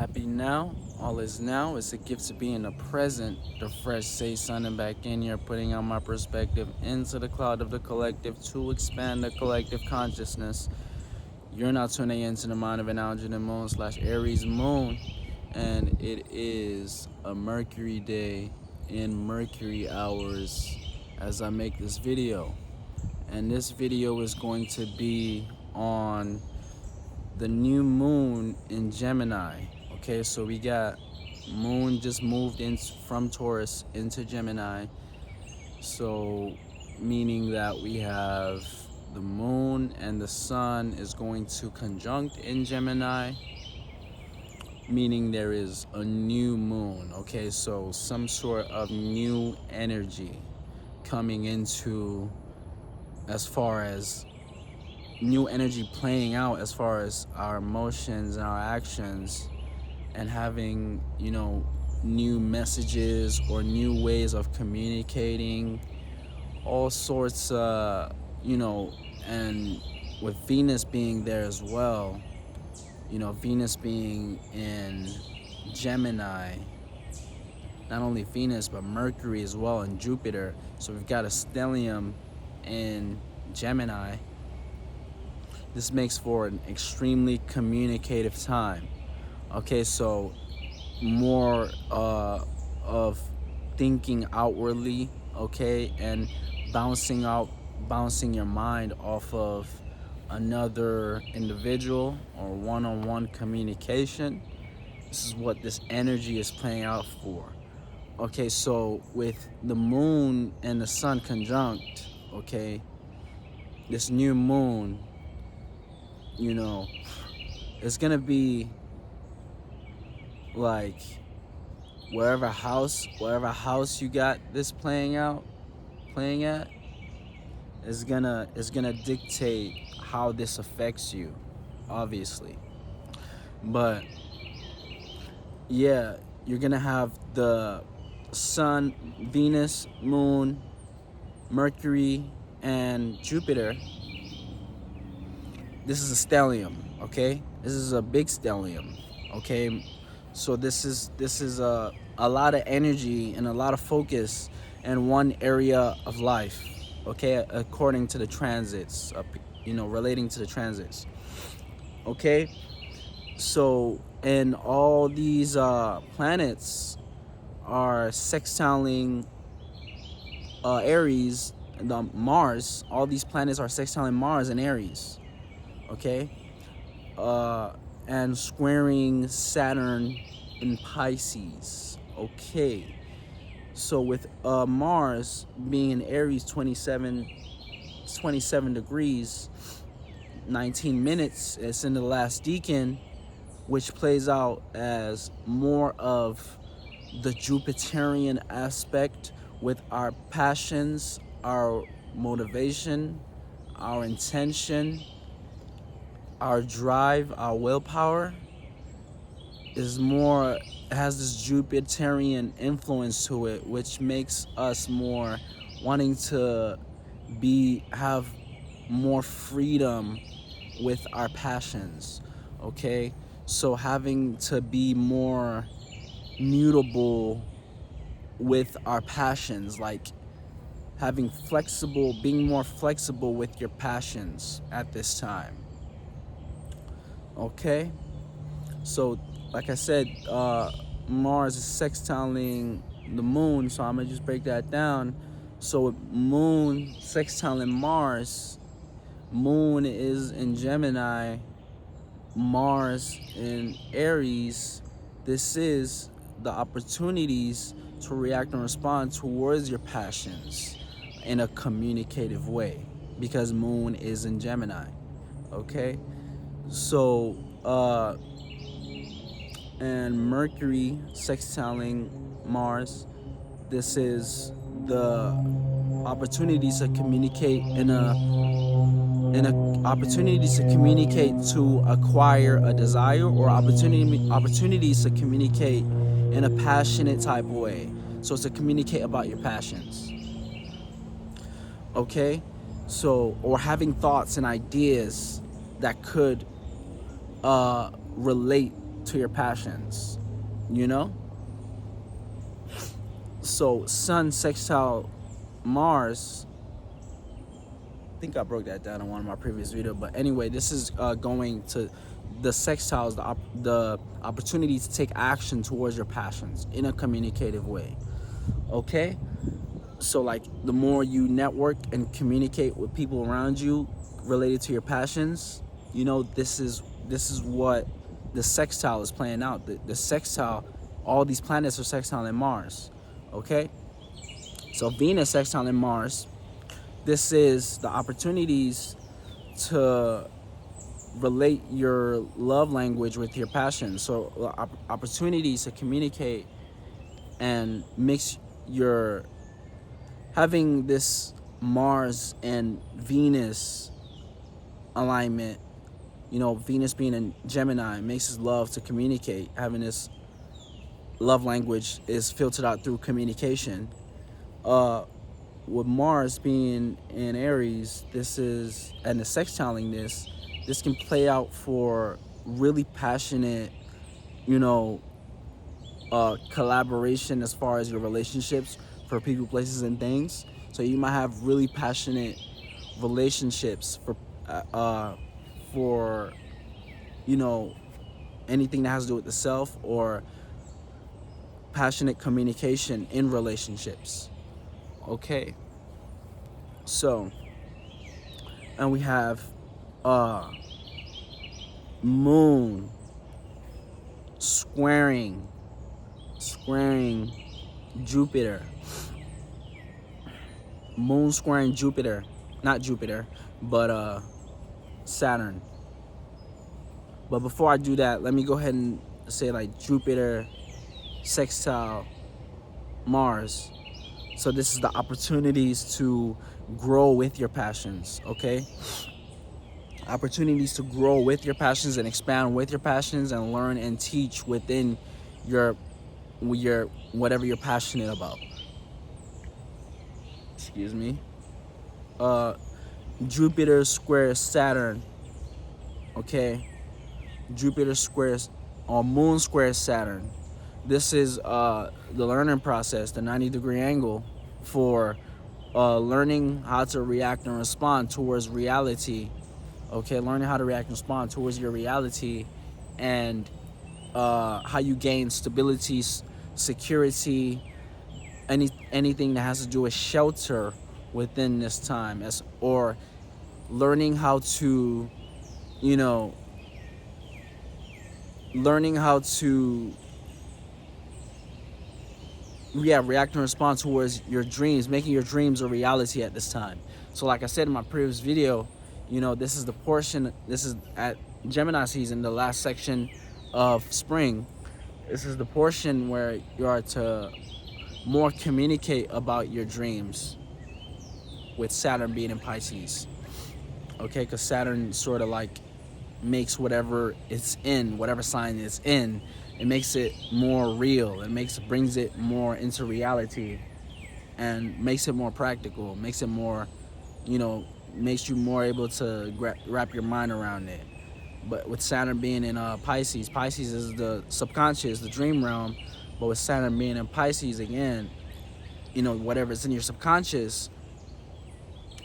Happy now. All is now. It's a gift to be in the present. The fresh say signing back in here, putting out my perspective into the cloud of the collective to expand the collective consciousness. You're now tuning into the mind of an algebra moon / Aries moon, and it is a Mercury day in Mercury hours as I make this video. And this video is going to be on the new moon in Gemini. Okay, so we got moon just moved in from Taurus into Gemini. So meaning that we have the moon and the sun is going to conjunct in Gemini, meaning there is a new moon. Okay, so some sort of new energy coming into, as far as new energy playing out as far as our emotions and our actions, and having, new messages or new ways of communicating, all sorts, and with Venus being there as well, Venus being in Gemini, not only Venus, but Mercury as well, and Jupiter. So we've got a stellium in Gemini. This makes for an extremely communicative time. Okay, so more of thinking outwardly, okay, and bouncing your mind off of another individual or one-on-one communication. This is what this energy is playing out for. Okay, so with the moon and the sun conjunct, okay, this new moon, it's gonna be like wherever house you got this playing at is gonna dictate how this affects you, obviously. But yeah, you're gonna have the sun, Venus, moon, Mercury, and Jupiter. This is a stellium, okay? This is a big stellium, okay? So this is a lot of energy and a lot of focus in one area of life, okay? According to the transits, relating to the transits, okay? So, and all these planets are sextiling Aries, Mars. All these planets are sextiling Mars and Aries. Okay, and squaring Saturn in Pisces. Okay, so with Mars being in Aries 27 degrees 19 minutes, it's in the last decan, which plays out as more of the Jupiterian aspect with our passions, our motivation, our intention, our drive, our willpower is more, has this Jupiterian influence to it, which makes us more wanting to have more freedom with our passions, okay? So having to be more mutable with our passions, like being more flexible with your passions at this time. Okay, so like I said, Mars is sextiling the moon, so I'm gonna just break that down. So with moon sextiling Mars, moon is in Gemini, Mars in Aries. This is the opportunities to react and respond towards your passions in a communicative way, because moon is in Gemini. Okay, so and Mercury sextiling Mars, this is the opportunities to communicate opportunities to communicate to acquire a desire, or opportunities to communicate in a passionate type of way. So it's to communicate about your passions. Okay, so, or having thoughts and ideas that could relate to your passions, you know? So Sun sextile Mars, I think I broke that down in one of my previous videos, but anyway, this is going to the sextiles, the opportunity to take action towards your passions in a communicative way. Okay, so like the more you network and communicate with people around you related to your passions, you know, this is what the sextile is playing out. The sextile, all these planets are sextile in Mars. Okay, so Venus sextile in Mars, this is the opportunities to relate your love language with your passion. So opportunities to communicate and mix your, having this Mars and Venus alignment, you know, Venus being in Gemini makes us love to communicate. Having this love language is filtered out through communication. With Mars being in Aries, this is, and the sextiling this can play out for really passionate, you know, collaboration as far as your relationships for people, places, and things. So you might have really passionate relationships for you know, anything that has to do with the self, or passionate communication in relationships. Okay, so, and we have Moon squaring Jupiter. Moon squaring Jupiter, not Jupiter, but Saturn. But before I do that, let me go ahead and say like Jupiter sextile Mars. So this is the opportunities to grow with your passions, okay? Opportunities to grow with your passions and expand with your passions and learn and teach within your whatever you're passionate about. Excuse me. Jupiter squares Saturn, okay? Jupiter squares, or Moon squares Saturn. This is the learning process, the 90-degree angle for learning how to react and respond towards reality. Okay, learning how to react and respond towards your reality, and how you gain stability, security, anything that has to do with shelter within this time, or learning how to, you know, react and respond towards your dreams, making your dreams a reality at this time. So like I said in my previous video, you know, this is the portion, this is at Gemini season, the last section of spring. This is the portion where you are to more communicate about your dreams, with Saturn being in Pisces. Okay, because Saturn sort of like makes whatever it's in, whatever sign it's in, it makes it more real. It brings it more into reality, and makes it more practical, makes it more, you know, makes you more able to wrap your mind around it. But with Saturn being in Pisces, Pisces is the subconscious, the dream realm. But with Saturn being in Pisces again, you know, whatever's in your subconscious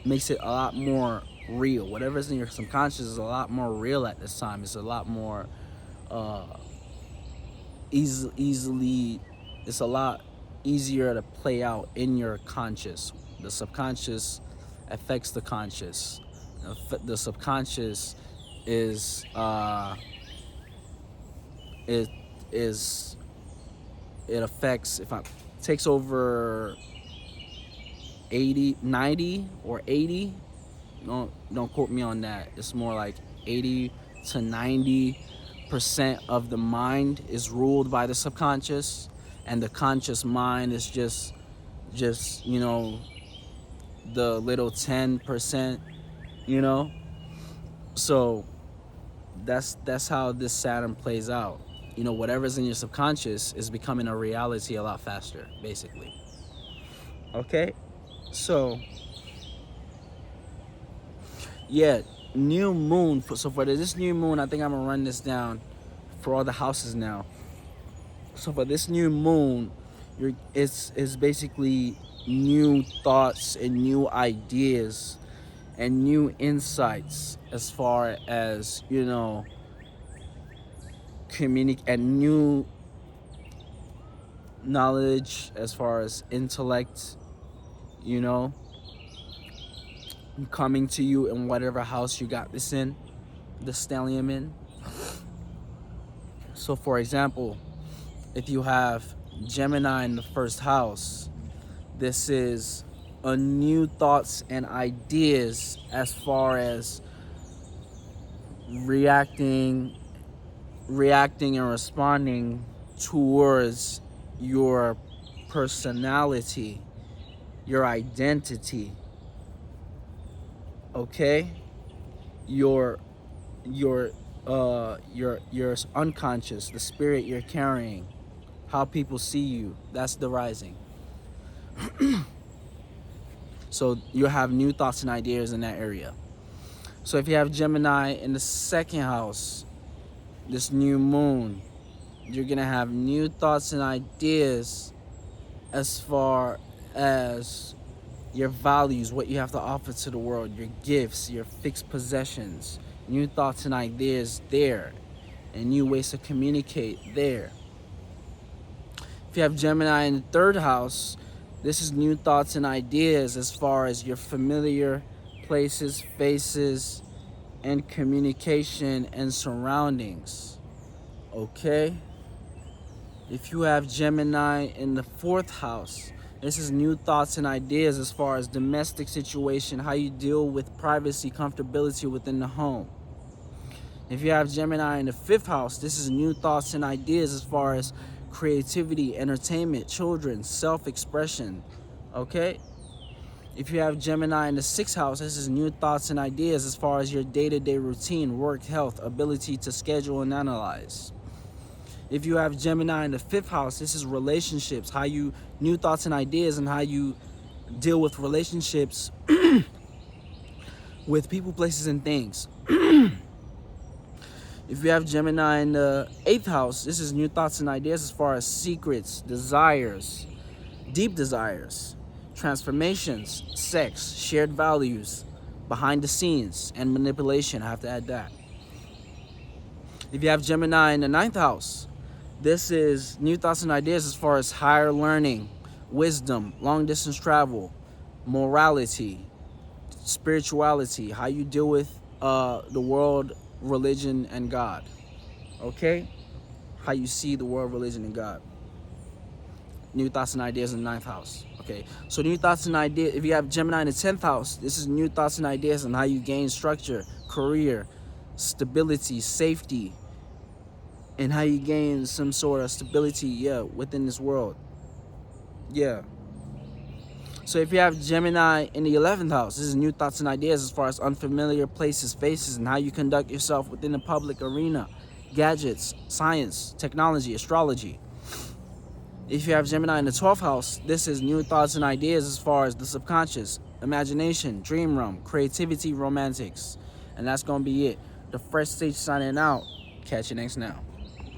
makes it a lot more real. Whatever's in your subconscious is a lot more real at this time. It's a lot more easily. It's a lot easier to play out in your conscious. The subconscious affects the conscious. The subconscious is it affects, if I takes over 80, 90 or 80, don't quote me on that. It's more like 80 to 90% of the mind is ruled by the subconscious, and the conscious mind is just you know, the little 10%, you know. So that's how this Saturn plays out. You know, whatever's in your subconscious is becoming a reality a lot faster, basically. Okay, so yeah, new moon. So for this new moon, I think I'm gonna run this down for all the houses now. So for this new moon, it's basically new thoughts and new ideas and new insights as far as, you know, and new knowledge as far as intellect, you know, coming to you in whatever house you got this in, the stellium in. So for example, if you have Gemini in the first house, this is a new thoughts and ideas as far as reacting and responding towards your personality, your identity, okay? Your unconscious, the spirit you're carrying, how people see you. That's the rising. So you have new thoughts and ideas in that area. So if you have Gemini in the second house, this new moon, you're gonna have new thoughts and ideas as far as your values, what you have to offer to the world, your gifts, your fixed possessions, new thoughts and ideas there, and new ways to communicate there. If you have Gemini in the third house, this is new thoughts and ideas as far as your familiar places, faces, and communication and surroundings. Okay? If you have Gemini in the fourth house, this is new thoughts and ideas as far as domestic situation, how you deal with privacy, comfortability within the home. If you have Gemini in the fifth house, this is new thoughts and ideas as far as creativity, entertainment, children, self-expression. Okay? If you have Gemini in the sixth house, this is new thoughts and ideas as far as your day-to-day routine, work, health, ability to schedule and analyze. If you have Gemini in the fifth house, this is relationships, how you, new thoughts and ideas and how you deal with relationships with people, places, and things. If you have Gemini in the eighth house, this is new thoughts and ideas as far as secrets, desires, deep desires, transformations, sex, shared values, behind the scenes, and manipulation. I have to add that. If you have Gemini in the ninth house, this is new thoughts and ideas as far as higher learning, wisdom, long distance travel, morality, spirituality, how you deal with the world, religion, and God. Okay? How you see the world, religion, and God. New thoughts and ideas in the ninth house. Okay, so new thoughts and ideas. If you have Gemini in the 10th house, this is new thoughts and ideas on how you gain structure, career, stability, safety, and how you gain some sort of stability, within this world. So if you have Gemini in the 11th house, this is new thoughts and ideas as far as unfamiliar places, faces, and how you conduct yourself within the public arena, gadgets, science, technology, astrology. If you have Gemini in the 12th house, this is new thoughts and ideas as far as the subconscious, imagination, dream realm, creativity, romantics. And that's going to be it. The Fresh Stage signing out. Catch you next now.